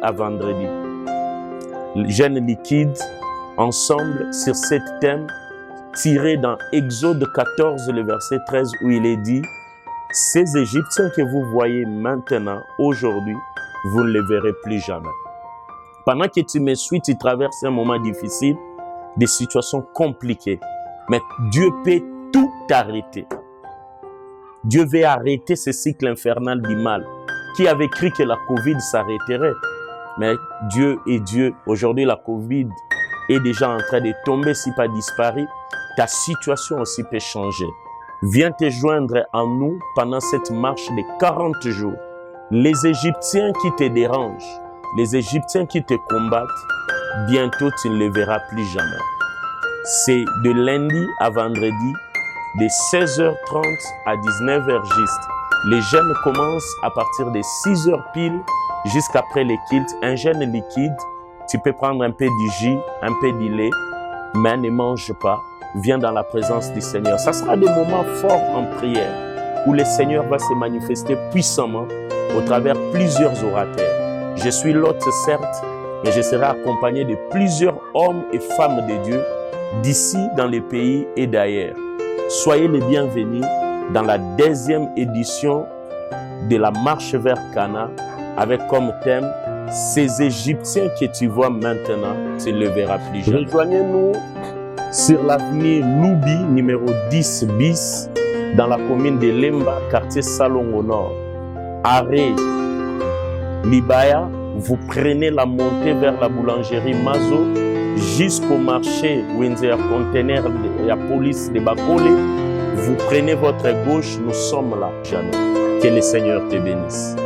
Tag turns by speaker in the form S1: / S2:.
S1: à vendredi. Jeûne liquide, ensemble sur cet thème tiré dans Exode 14, le verset 13, où il est dit « Ces Égyptiens que vous voyez maintenant, aujourd'hui, vous ne les verrez plus jamais. » Pendant que tu me suis, tu traverses un moment difficile, des situations compliquées. Mais Dieu peut tout arrêter. Dieu veut arrêter ce cycle infernal du mal. Qui avait cru que la Covid s'arrêterait? Mais Dieu est Dieu. Aujourd'hui, la Covid est déjà en train de tomber, si pas disparu. Ta situation aussi peut changer. Viens te joindre à nous pendant cette marche de 40 jours. Les Égyptiens qui te dérangent, les Égyptiens qui te combattent, bientôt tu ne les verras plus jamais. C'est de lundi à vendredi, de 16h30 à 19h juste. Les jeûnes commencent à partir de 6h pile jusqu'après les cultes. Un jeûne liquide, tu peux prendre un peu du jus, un peu de lait, mais ne mange pas. Viens dans la présence du Seigneur. Ça sera des moments forts en prière où le Seigneur va se manifester puissamment au travers plusieurs orateurs. Je suis l'hôte, certes, mais je serai accompagné de plusieurs hommes et femmes de Dieu d'ici, dans les pays et d'ailleurs. Soyez les bienvenus dans la 2e édition de la marche vers Cana avec comme thème « Ces Égyptiens que tu vois maintenant, tu ne les verras plus jamais ». Rejoignez-nous sur l'avenue Loubi, numéro 10 bis, dans la commune de Lemba, quartier Salon au nord. Arrêt Libaya, vous prenez la montée vers la boulangerie Mazo jusqu'au marché Windsor Container de la police de Bakole. Vous prenez votre gauche, nous sommes là. Jamais. Que le Seigneur te bénisse.